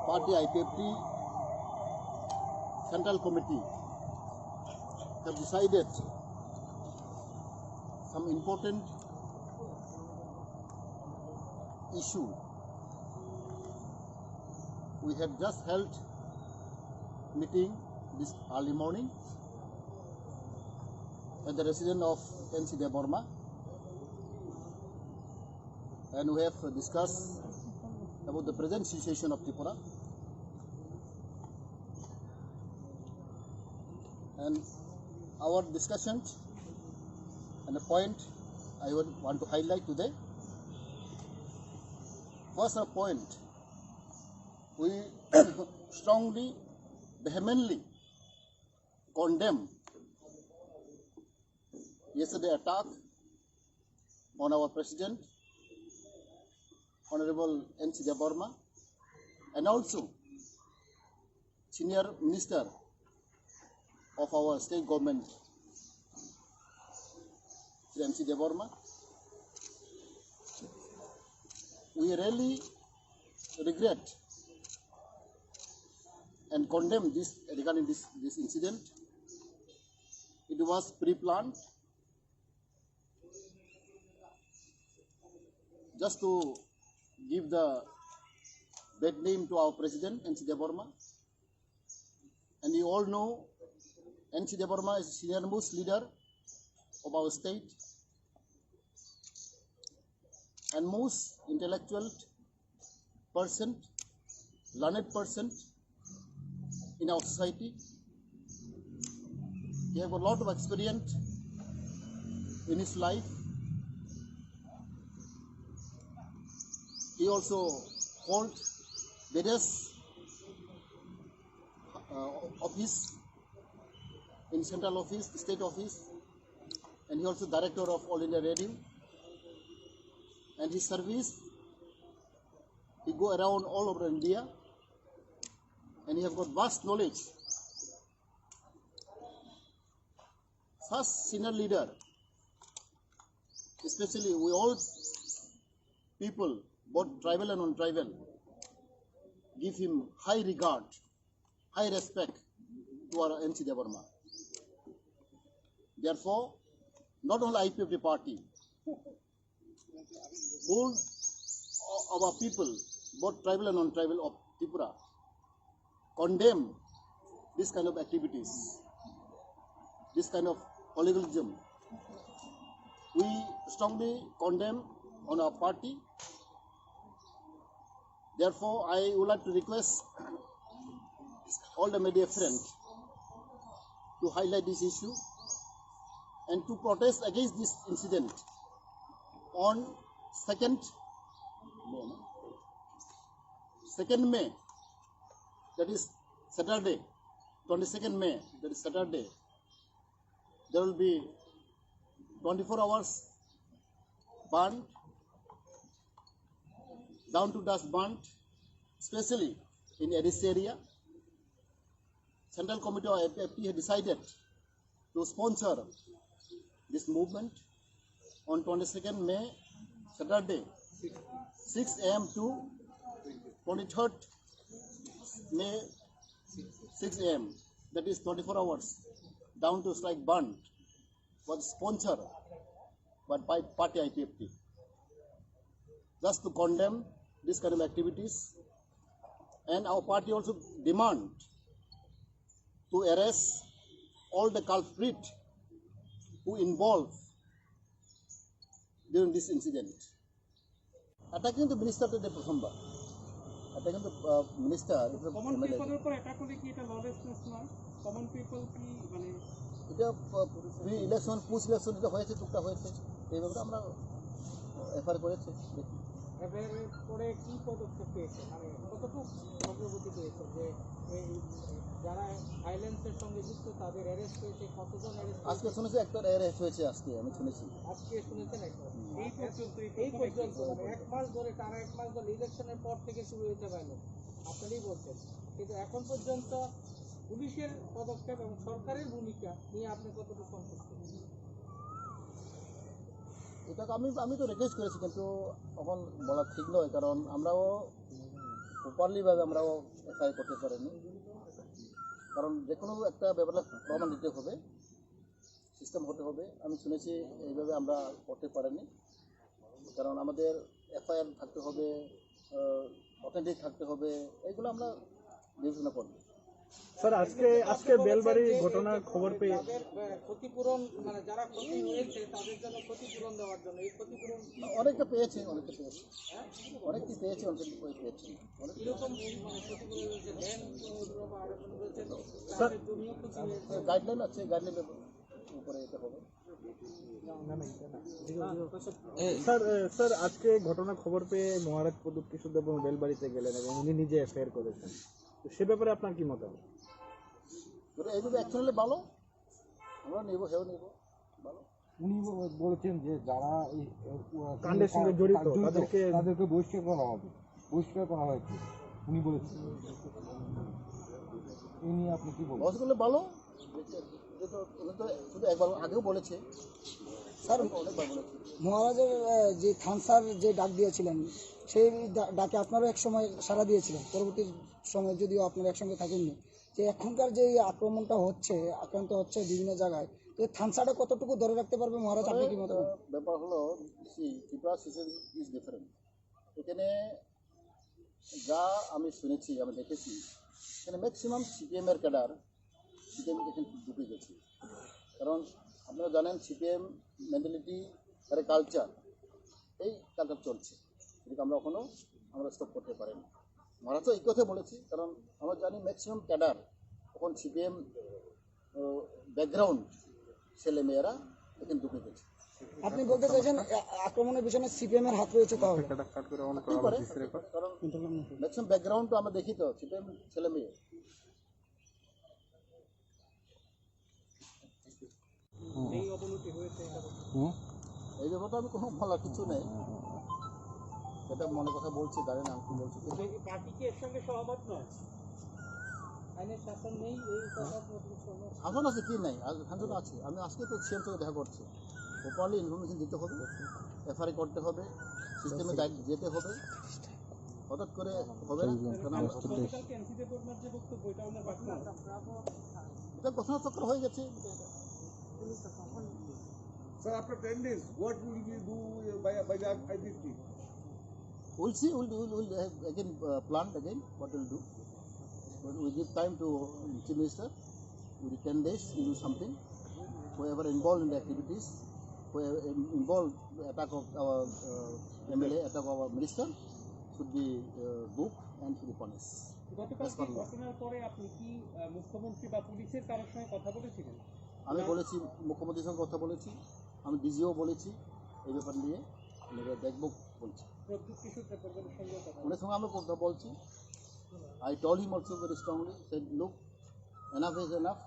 Party IPFT Central Committee have decided some important issue. We had just held meeting this early morning at the residence of N.C. Deborma, and we have discussed about the present situation of Tripura and our discussions and the point I would want to highlight today. First point, we strongly, vehemently condemn yesterday's attack on our President, Honorable N.C. Deborma, and also Senior Minister of our state government, N.C. Deborma. We really regret and condemn this regarding this incident. It was pre-planned just to give the bad name to our President, N.C. Deborma. And you all know N.C. Deborma is a senior most leader of our state and most intellectual person, learned person in our society. He has a lot of experience in his life. He also holds various office in central office, state office, and he also director of All India Radio. And his service, he go around all over India, and he has got vast knowledge. Such senior leader, especially we all people, both tribal and non-tribal, give him high regard, high respect to our N.C. Deborma. Therefore, not only IPFT party, all our people, both tribal and non-tribal of Tripura, condemn this kind of activities, this kind of hooliganism. We strongly condemn on our party. Therefore, I would like to request all the media friends to highlight this issue and to protest against this incident on 2nd May, that is Saturday, 22nd May, that is Saturday. There will be 24 hours burnt, down to dust burnt, especially in Addis area. Central Committee of IPFT has decided to sponsor this movement on 22nd May, Saturday, 6 a.m. to 23rd May, 6 a.m. That is 24 hours, down to strike burnt, was sponsored by party IPFT. Just to condemn this kind of activities, and our party also demand to arrest all the culprits who involved during this incident. Attacking the minister to the Prasamba. Attacking the minister. Common people पर attack होने की इतना lawlessness ना. Common people की माने. इटा pre-election, post-election इटा हुए थे, टुकड़ा हुए थे. ये बात हमरा FR करे थे. এবার পরে কি পদক্ষেপ পেয়েছে মানে কতটুকু অগ্রগতি পেয়েছে যে যারা ভায়োলেন্সের সঙ্গে যুক্ত তাদের অ্যারেস্ট হয়েছে, কতজন অ্যারেস্ট আজকে শুনেছি একটা অ্যারেস্ট হয়েছে আজকে আমি শুনেছি আজকে শুনেছেন একটা এই পর্যন্ত মানে এক মাস ধরে টানা এক মাস ধরে ইলেকশনের পর থেকে শুরু হয়েছে ভায়োলেন্স আপনারাই বলছেন, কিন্তু এখন পর্যন্ত পুলিশের পদক্ষেপ এবং সরকারের ভূমিকা নিয়ে আপনি কতটুকু সন্তুষ্ট? এটাকে আমি তো রিকোয়েস্ট করেছি, কিন্তু এখন বলা ঠিক নয়, কারণ আমরাও প্রপারলিভাবে আমরাও এফআইআর করতে পারিনি। কারণ যে কোনো একটা ব্যাপারে প্রমাণ দিতে হবে, সিস্টেম হতে হবে। আমি শুনেছি এইভাবে আমরা করতে পারিনি, কারণ আমাদের এফআইআর থাকতে হবে, অথেন্টিক থাকতে হবে, এইগুলো আমরা বিবেচনা করব। স্যার আজকে বেলবাড়ি ঘটনার খবর পেয়ে তাদের ক্ষতিপূরণ মানে যারা ক্ষতি হয়েছে তাদের জন্য ক্ষতিপূরণ দেওয়ার জন্য এই ক্ষতিপূরণ অনেকটা পেয়েছে, অনেকটি পেয়েছে, অনেকটি পেয়েছে। অনেক কিরকম মানে ক্ষতিপূরণ হয়েছে ধ্যান বা আরেকজন বলছেন তাদের জমিও ক্ষতি হয়েছে। গাইডলাইন আছে, গাইডলাইনের উপরে এটা হবে। স্যার আজকে ঘটনা খবর পেয়ে মহারাজ প্রদীপ কিশোর দেব বেলবাড়িতে গেলেন এবং উনি নিজে এফআইআর করেছেন, তো সে ব্যাপারে আপনার কি মতামত? এইভাবে অ্যাকশন হলে ভালো, আমরা নেবো, সেও নেবো, ভালো। উনি বলেছেন যে যারা এই কাণ্ডের সঙ্গে জড়িত তাদেরকে বহিষ্কার করা হবে, বহিষ্কার করা হয়েছে উনি বলেছেন। এই নিয়ে আপনি কি বলবেন? বস করলে ভালো, উনি তো শুধু একবার আগেও বলেছে, স্যার অনেকবার বলেছে। মহারাজের যে খানসার যে ডাক দিয়েছিলেন সেই ডাকে আপনারও এক সময় সাড়া দিয়েছিলেন, পরবর্তী সময় যদিও আপনারা একসঙ্গে থাকেননি, যে এখনকার যে আক্রমণটা হচ্ছে, আক্রান্ত হচ্ছে বিভিন্ন জায়গায়, তো থানসাটা কতটুকু ধরে রাখতে পারবে মহারাজ, আপনি কি মত? ব্যাপার হলো ত্রিপুরা সিস্টেম ইজ ডিফারেন্ট। এখানে যা আমি শুনেছি, আমি দেখেছি, এখানে ম্যাক্সিমাম সিপিএমের ক্যাডার সিপিএম এখানে ঢুকে গেছে। কারণ আপনারা জানেন সিপিএম মেন্টালিটি একটা কালচার, এই কালচার চলছে, এদিকে আমরা স্টপ করতে পারিনি। মহারাজ তো এই কথা বলেছি, কারণ আমরা জানি ম্যাক্সিমাম ক্যাডার এখন সিপিএম ব্যাকগ্রাউন্ড ছেলেমেয়েরা এখানে ঢুকে গেছে। আপনি বলতে চাইছেন আক্রমণের পিছনে সিপিএম এর হাত রয়েছে? তাহলে কারণ ম্যাক্সিমাম ব্যাকগ্রাউন্ড তো আমরা দেখি তো সিপিএম ছেলে মেয়ে। এই অবনতি হয়েছে এই ব্যাপারটা আমি কোনো বলার কিছু নেই, এটা মনে কথা বলছি, জানি না আমি কি বলছি। কিন্তু পার্টি কি এর সঙ্গে সহমত নয়? আইনের শাসন নেই এই কথা শাসন আছে কি নাই, শাসন আছে। আমি আজকে তো সিএম সঙ্গে দেখা করছি, প্রপারলি ইনফরমেশন দিতে হবে, এফআইআর করতে হবে, সিস্টেমে যেতে হবে, হঠাৎ করে হবে না। এটা ঘোষণাচক্র হয়ে গেছে। Sir, after 10 days, what will we do by the IDP? We'll see. We'll again plan again what we'll do. But we give time to Chief Minister. Within 10 days, we do something. Whoever involved in the activities, whoever involved the attack of our MLA, attack of our minister, should be booked and should be punished. গতকাল ঘটনার পরে আপনি কি মুখ্যমন্ত্রী বা পুলিশের কারোর সঙ্গে কথা বলেছিলেন? আমি বলেছি, মুখ্যমন্ত্রীর সঙ্গে কথা বলেছি, আমি ডিজিও বলেছি, এই ব্যাপার নিয়ে দেখবো বলছি। প্রদ্যুৎ কিশোর দেববর্মনের সঙ্গে কথা ওনার সঙ্গে আমরা কথা বলছি। I told him also very strongly, said, look, enough is enough.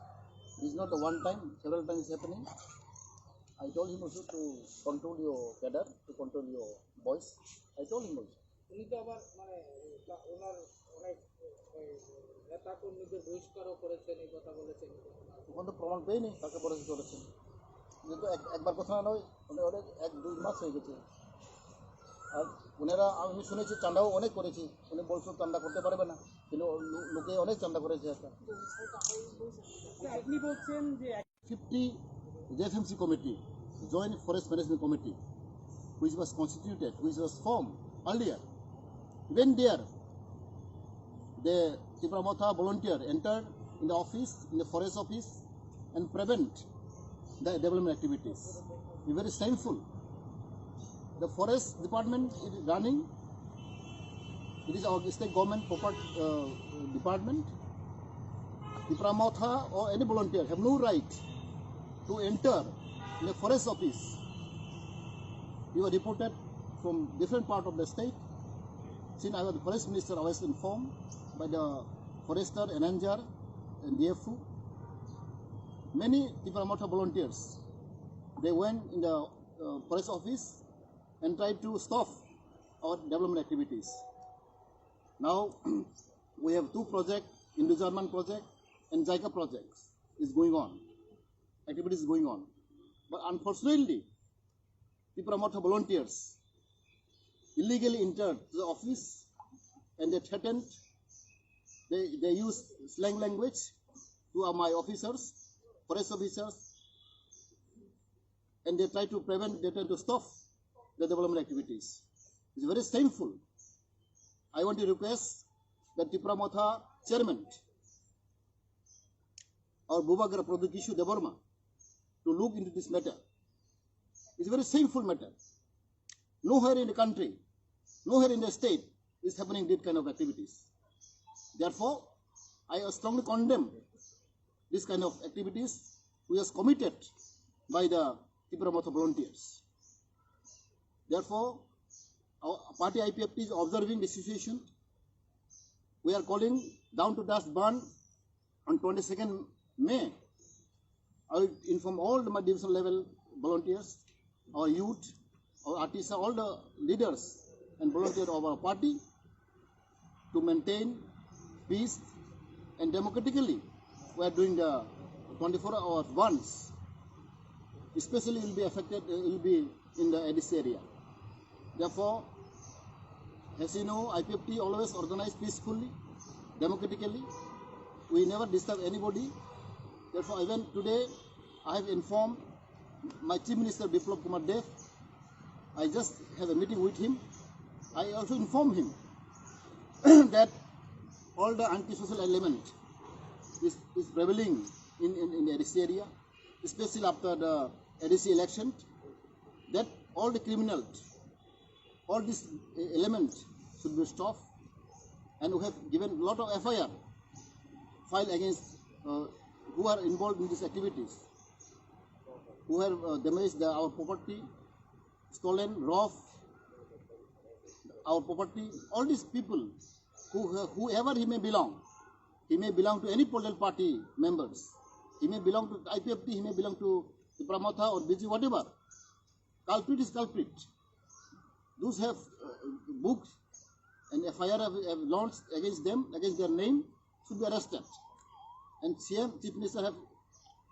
This is not the one time, several times it's happening. I told him also to control your cadre, to control your voice. I told him also. উনি তো আবার মানে ওনার অনেক নেতা কর্মীদের বহিষ্কারও করেছেন, এই কথা বলেছেন। তখন তো প্রমাণ পেয়েনি তাকে পরিচিত করেছেন, কিন্তু একবার কথা নয়, অনেক 1-2 মাস হয়ে গেছে। আর ওনারা, আমি শুনেছি চাঁদাও অনেক করেছি, উনি বলছো চাঁদা করতে পারবে না, কিন্তু লোকে অনেক চাঁদা করেছে। একটা আপনি বলছেন যে 50 JFMC committee, Joint Forest Management Committee, which was constituted, which was formed earlier. Even there, the Tripura Motha volunteer entered in the office, in the forest office, and prevent the development activities. It's very shameful. The forest department is running. It is our state government proper department. Tripura Motha or any volunteer have no right to enter in the forest office. We were reported from different part of the state. Since I was the forest minister, I was informed by the forester, enranger, and DFU. Many Tripura Motha volunteers, they went in the forest office and tried to stop our development activities. Now we have 2 projects, Indo-German project and JICA projects is going on. Activities is going on. But unfortunately, Tipramotha volunteers illegally entered the office and they threatened, they used slang language to my officers, forest officers, and they try to prevent, they try to stop the development activities. It's very shameful. I want to request the Tipramotha chairman, our Bhubagar Pradukishu Devarma, to look into this matter. It's a very shameful matter. Nowhere in the country, nowhere in the state is happening this kind of activities. Therefore, I strongly condemn this kind of activities which is committed by the Tipramotha volunteers. Therefore, our party IPFT is observing the situation. We are calling down to dust ban on 22nd May. I will inform all my division level volunteers, our youth, our artists, all the leaders and volunteers of our party to maintain peace and democratically. We are doing the 24 hours once. Especially will be affected, will be in the Addis area. Therefore, as you know, IPFT always organize peacefully, democratically. We never disturb anybody. Therefore, even today, I have informed my Chief Minister Biplab Kumar Dev. I just had a meeting with him. I also informed him that all the anti-social element is prevailing in the Addis area, especially after the ADC election, that all the criminals, all these elements should be stopped, and we have given a lot of FIR filed against who are involved in these activities, who have damaged our property, stolen, robbed our property. All these people, whoever he may belong to any political party members, he may belong to IPFT, he may belong to Tipramotha or BG, whatever. Culprit is culprit. Those have books and FIR have launched against them, against their name, should be arrested. And CM, Chief Minister, have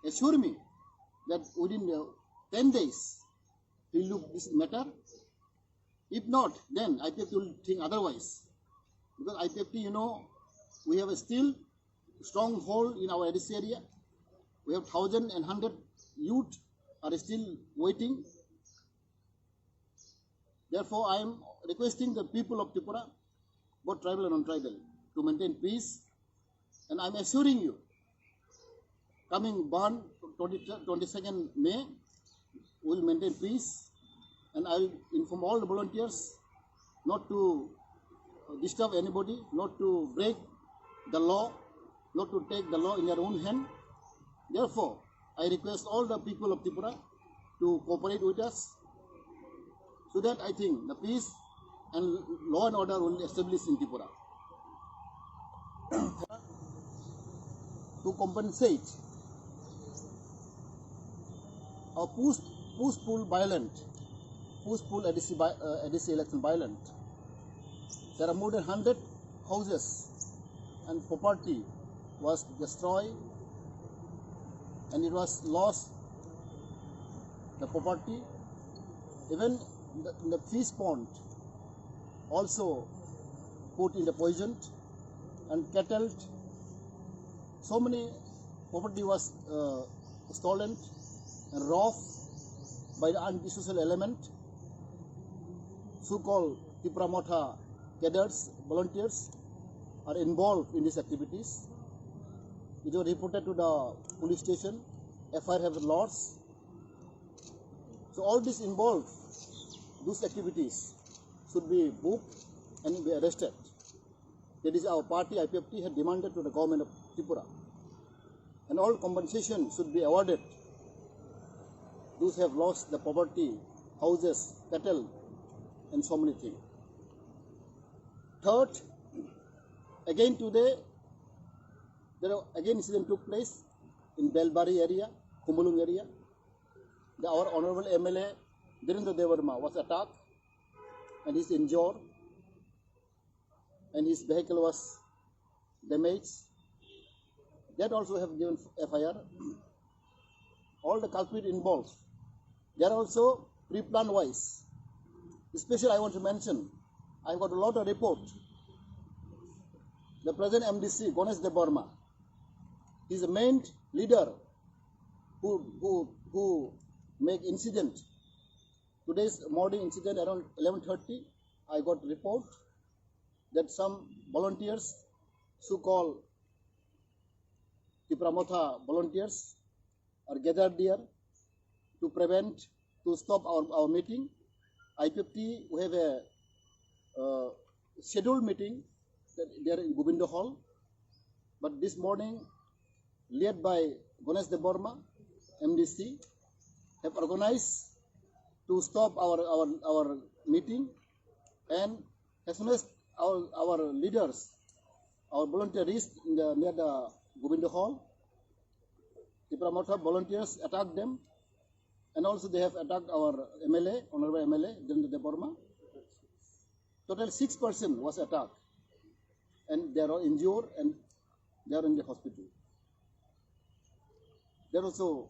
assured me that within 10 days he will look this matter. If not, then IPFT will think otherwise. Because IPFT, you know, we have a still strong hold in our Addis area. We have 1,100 youth are still waiting. Therefore, I am requesting the people of Tripura, both tribal and non-tribal, to maintain peace. And I am assuring you, coming Ban 22nd May, we will maintain peace. And I will inform all the volunteers not to disturb anybody, not to break the law, not to take the law in their own hand. Therefore, I request all the people of Tripura to cooperate with us, so that I think the peace and law and order will be established in Tripura. To compensate our post-poll ADC election violent, there are more than 100 houses and property was destroyed, and it was lost, the property. Even the fish pond also put in the poison, and cattle. So many property was stolen and robbed by the anti-social element, so-called Tipramotha cadres, volunteers are involved in these activities. It was reported to the police station, FIR have lost. So all this involved, those activities should be booked and be arrested. That is our party IPFT had demanded to the government of Tripura. And all compensation should be awarded. Those have lost the property, houses, cattle, and so many things. Third, again today, incident took place in Belbari area, Kumulung area. Our honorable MLA Dhirendra Devarma was attacked and he's injured, and his vehicle was damaged. That also have given FIR. All the culprits involved. There also pre-plan wise. Especially I want to mention, I've got a lot of report. The present MDC, Ganesh Devarma, is the main leader who make incident. Today's morning incident around 11:30, I got report that some volunteers, so-called Tipramotha volunteers, are gathered there to stop our meeting. IPFT, we have a scheduled meeting there in Gobindo Hall, but this morning, led by Ganesh Devarma, MDC, have organized to stop our meeting, and as soon as our leaders, our volunteers near the Gobindo Hall, Tipramotha volunteers attacked them, and also they have attacked our MLA, Honorable MLA, Jendra Devarma. Total 6 persons was attacked, and they are all injured, and they are in the hospital. There also,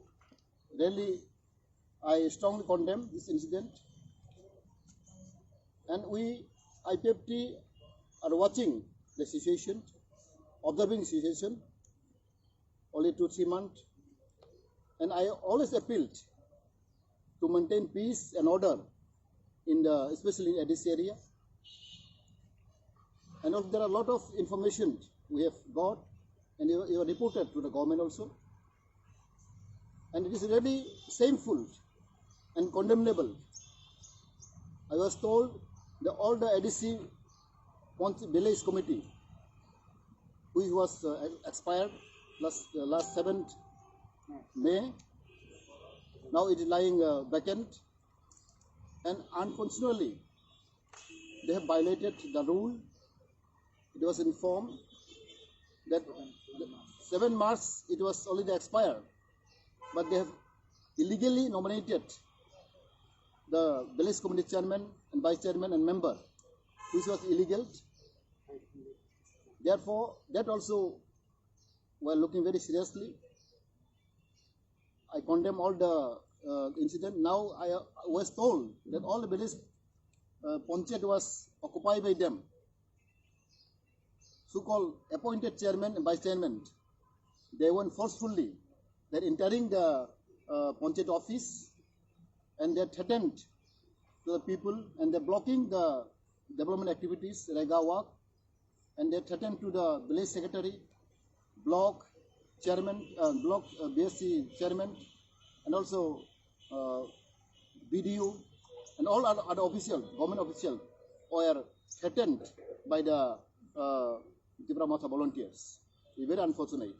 really, I strongly condemn this incident, and we, IPFT, are watching the situation, observing the situation, only 2-3 months, and I always appealed to maintain peace and order especially in this area. And also there are a lot of information we have got, and you are reported to the government also. And it is really shameful and condemnable. I was told that all the ADC village committee, which was expired last 7th May, now it is lying vacant, and unfortunately they have violated the rule. It was informed that 7 March it was already expired, but they have illegally nominated the village committee chairman and vice chairman and member, which was illegal. Therefore, that also we are looking very seriously. I condemn all the incident. Now I was told that all the village Panchayat was occupied by them. So-called appointed chairman and vice chairman, they went forcefully. They're entering the Panchayat office, and they're threatened to the people, and they're blocking the development activities, Rega work, and they're threatened to the village secretary, block chairman, BSc chairman, and also BDU, and all other officials, government officials, were threatened by the Tipramotha volunteers. It's very unfortunate.